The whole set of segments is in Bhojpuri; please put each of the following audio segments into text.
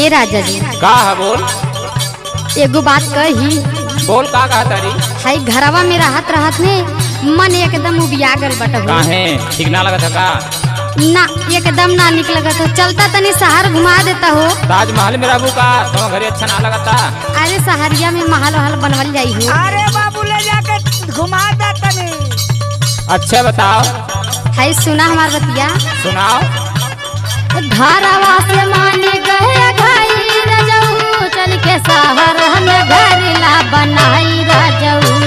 ए राजा जी का है बोल। एगो बात कही। बोल का कहा तारी। हाई घरवा में रहत रहत ने मन एकदम उबिया गल बटो। काहे ठीक ना लगा था का? ना एकदम ना निक लगत हो। चलता तनी शहर घुमा देता हो। ताजमहल में रहू का तो घरे अच्छा ना लगता। अरे शहरिया में महल वहल बनवल जाई हो। अरे बाबू ले जाके घुमा दे तनी। अच्छा बताओ। हाई सुना हमार बतिया। सुनाओ। घरवा से माने गए घाई रजऊ चल के शहर हमें घर ला बनाई रजऊ।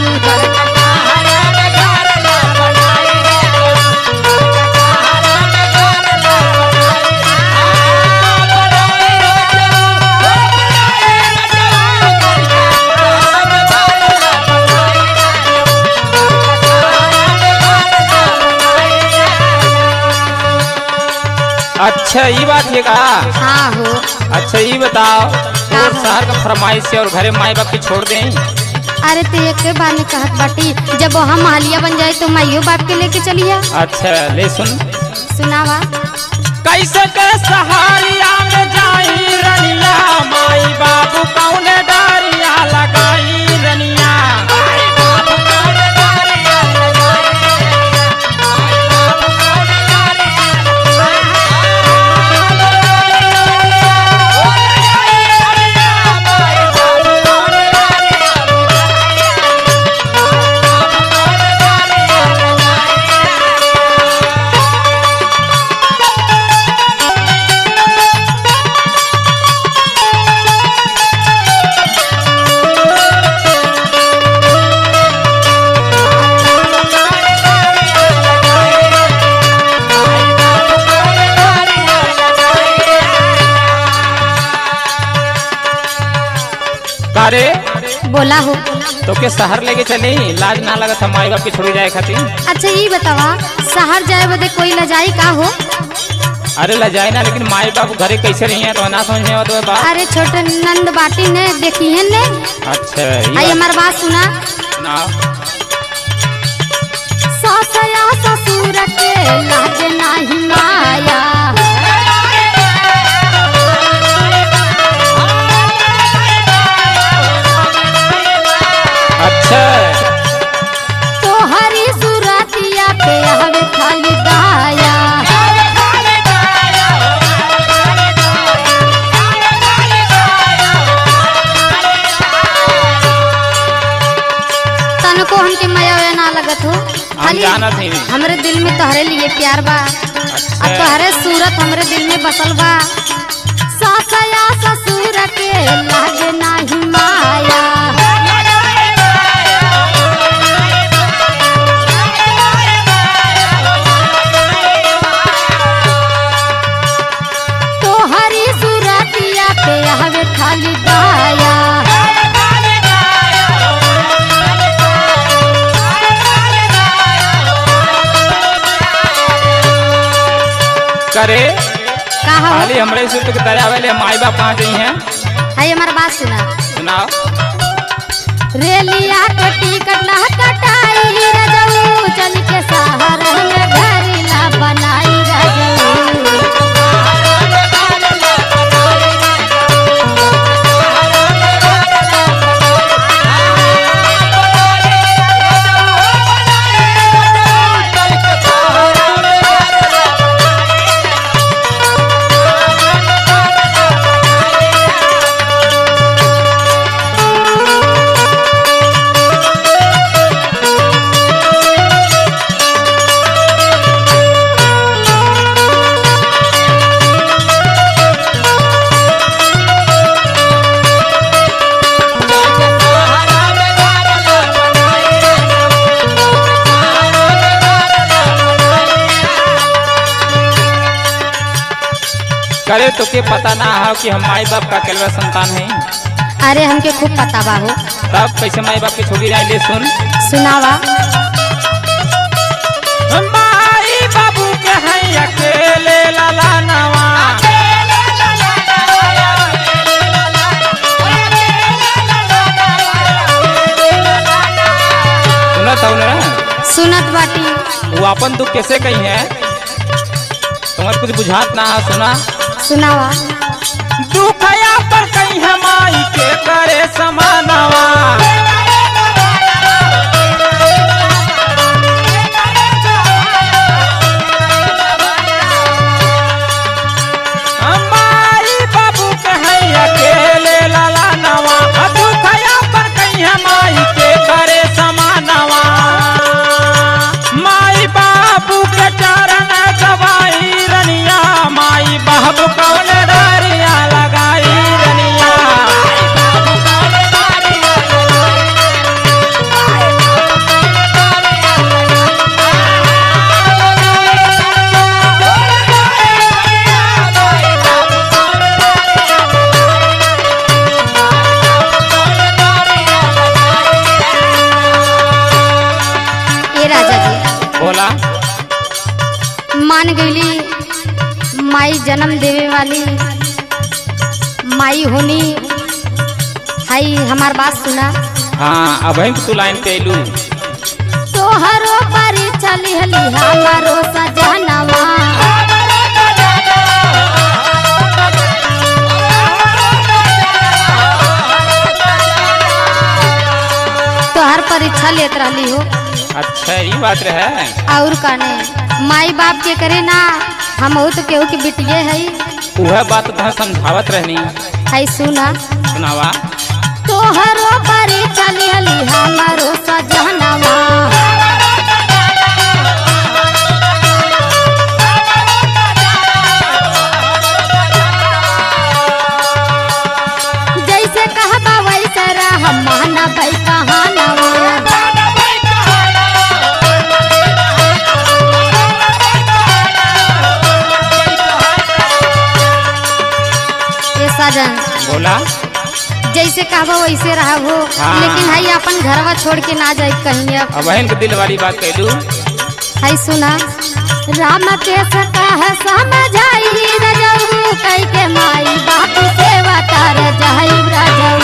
अच्छा ये बात है का? हाँ हो। अच्छा ये बताओ और शहर का फरमाइश से और घरे माई बाप की छोड़ दें। अरे तो एक बार में कहत बाटी जब वहाँ महलिया बन जाए तो माइयो बाप के लेके चलिया। अच्छा ले सुन। सुनावा। कैसे के सहारिया में जाई रनिया माई बाबू कौने डारिया लगाई रनिया। अरे बोला हो। तो के शहर लेके चले लाज ना लगा था माई बाप की छोड़ी जाए खातिर। अच्छा ये बतावा शहर जाए बदे कोई लजाई का हो? अरे ला जाए ना लेकिन माई बाप घरे कैसे रही है तो ना समझ में तो बात। अरे छोटे नंद बाटी ने देखी है ने। अच्छा आई हमार बात सुना ना। सासया ससुर के लाज नाही माया। अच्छा तो हरी सुरतिया पे हवे खाली दाया। तनको हमके मया वया ना लगत हो। खाली जाना थी। हमरे दिल में तोहरे लिए प्यार बा। और तोहरे सूरत हमरे दिल में बसल बा। सासया ससुर के लाज नाही माया। तो हरी सुरतिया पे हवे खाली दाया। करे कहा हो? खाली हमरे से तो दया वाले माई बाप कहाँ गई हैं। हाय हमार बात सुना। सुनाओ। रेलिया के टिकट ना कटाई रजऊ चल के शहर में घर ला बनाई रजऊ। करे तो के पता ना हो कि हम माई बाप का केलवा संतान है। अरे हमके खूब पता बा हो। तब कैसे माई बाप की छोड़ी जाए ले सुन। सुनावा। माई बाबू के हैं अकेले लाला नवा। सुनत हो ना? सुनत बाटी। वो अपन दुख कैसे कही है तुम्हारे कुछ बुझात ना है। सुना सुनावा। दुखया पर कहीं है माई के करे समानवा। माई बाबू के है अकेले लाला नवा, दुखया पर कहीं है माई के करे समानवा। माई बाबू के चरण दबाई रनिया, माई बाबू कौन डरिया लगाई रनिया। ए राजा जी बोला मान गईली माई जन्म देवे वाली माई होनी हाई हमार बात सुना। हाँ अब तू लाइन पे अलू। तोहरो परी चली हली हमारो सजनवा, तोहर परीक्षा लेत रहली हो। अच्छा ये बात रहे। और काने माई बाप के करे ना, हम तो केहू के बिटिए है। वह बात तो समझावत रहनी। हाय सुना सुनावा। तोहरो परी चली हली हमारो सजनवा, जैसे कहबा वैसे रह माना भाई कहानवा। ये साजन बोला जैसे कहबा वैसे रहा हो। हाँ। लेकिन हाई अपन घरवा छोड़ के ना जाए कहीं। अब बहन के दिल वाली बात कह दू। हाय सुना राम के सका है समझाई रजऊ, कई के माई बाप सेवा तार जाई रजऊ।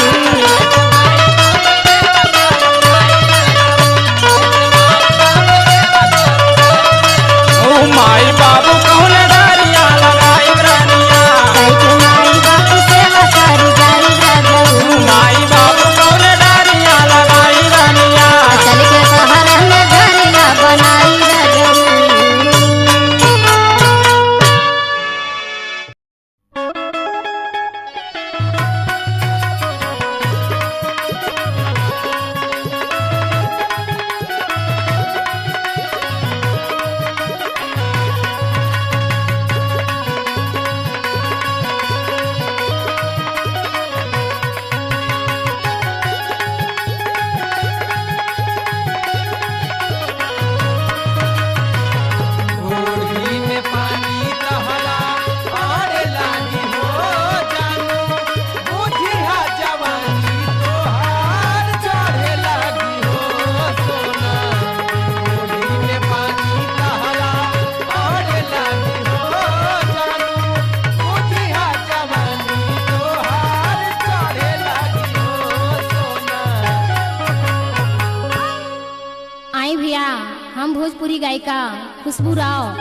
ओ माई बाबू कौन डरिया लगाई रनिया, कई के माई बाप सेवा तार जाई रजऊ। माई बाबू कौन डरिया लगाई रनिया। चल के शहर में घरिया बनाई रजऊ। हम भोजपुरी गायिका खुशबू राव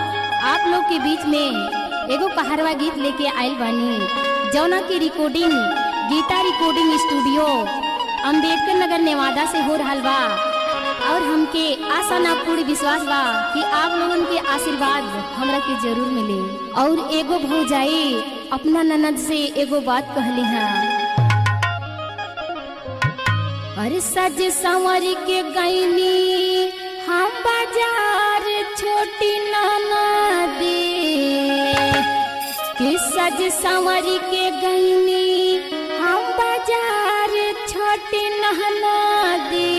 आप लोग के बीच में एगो पहाड़वा गीत लेके आयल बानी, जौना की recording Geeta recording studio Ambedkar Nagar Nevada से हो रहा बा। और हमके आशा ना पूरी विश्वास बा कि आप लोगन के आशीर्वाद हमरा के जरूर मिले। और एगो भौजाई अपना ननद से एगो बात कहली है, अरे सज संवर के गईनी हम बाजार छोटी नाना दे, कि सज संवर के गईनी हम बाजार छोटी नाना दे,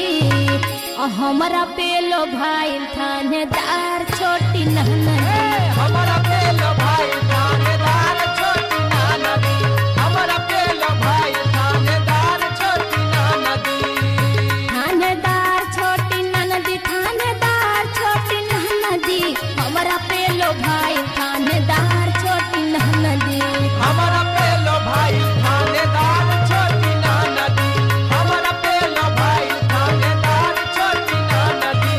हमारा पेलो भाई थानेदार छोटी नाना दे, हमारा पेलो भाई थानेदार छोटी नाना दी, हमारा पेलो भाई थानेदार छोटी नाना दी, थानेदार छोटी नाना दी, थानेदार छोटी नाना दी, हमारा पेलो भाई थानेदार छोटी नाना दी, हमारा पेलो भाई थानेदार छोटी नाना दी, हमारा पेलो भाई थानेदार छोटी नाना दी।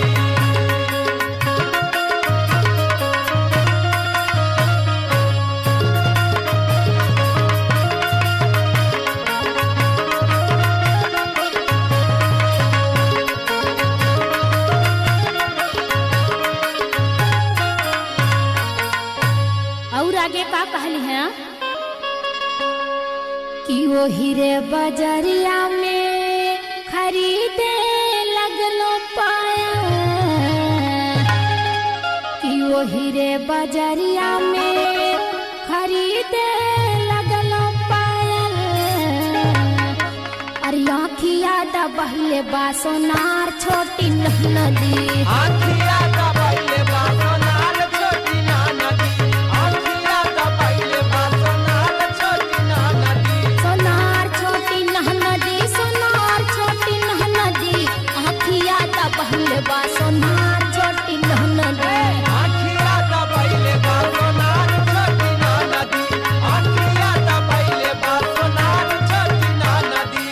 आगे का कहली है कि वो हीरे बजरिया में खरीदे लगलो पाया, कि वो हीरे बजरिया में खरीदे लगलो पायल, अरे आँखिया दबहले बा सोनार छोटी नदी, आँखिया दबैले बा सोनार छोटी ना नदी, आँखिया दबैले बा सोनार छोटी ना नदी, सोनार छोटी नदी, सोनार छोटी नदी, आँखिया दबहले बा सोनार छोटी नदी। आँखिया दबैले बा सोनार छोटी ना नदी, आँखिया दबैले बा सोनार छोटी ना नदी।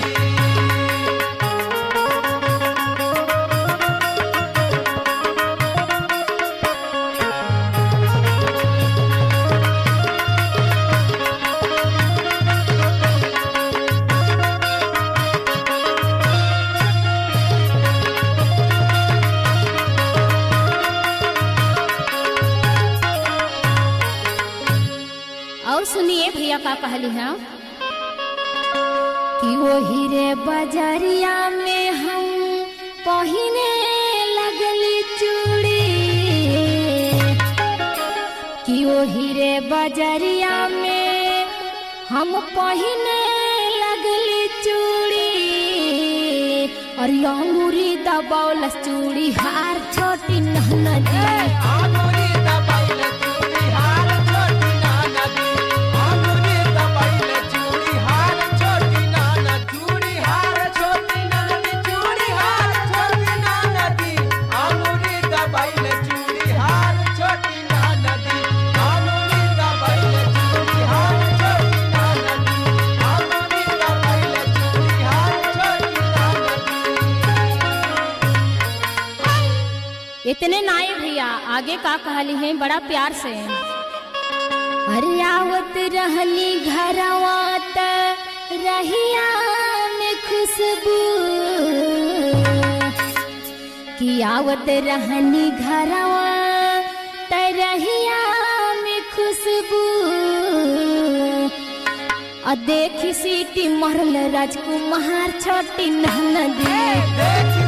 और सुनिए भैया का कहली है कि वो हीरे बजरिया में हम पहिने लगली चूड़ी, कि वो हीरे बजरिया में हम पहिने लगली चूड़ी, और अंगूरी दबौलस चूड़ी हार छोटी नदी, आँगुरी दबैले चूड़ी हार छोटी ना नदी, आँगुरी दबैले चूड़ी हार छोटी ना नदी, चूड़ी हार छोटी ना नदी, चूड़ी हार छोटी ना नदी, आँगुरी दबैले चूड़ी हार छोटी ना नदी, आँगुरी दबैले चूड़ी हार छोटी ना नदी, आँगुरी दबैले चूड़ी हार छोटी ना नदी। इतने नाये भैया आगे का कहली है बड़ा प्यार से, अरे आवत रहनी घरवा त रहिया में खुशबू, कि आवत रहनी घरवा त रहिया में खुशबू, देखी सीटी मरल राजकुमार छोटी नदी, देखी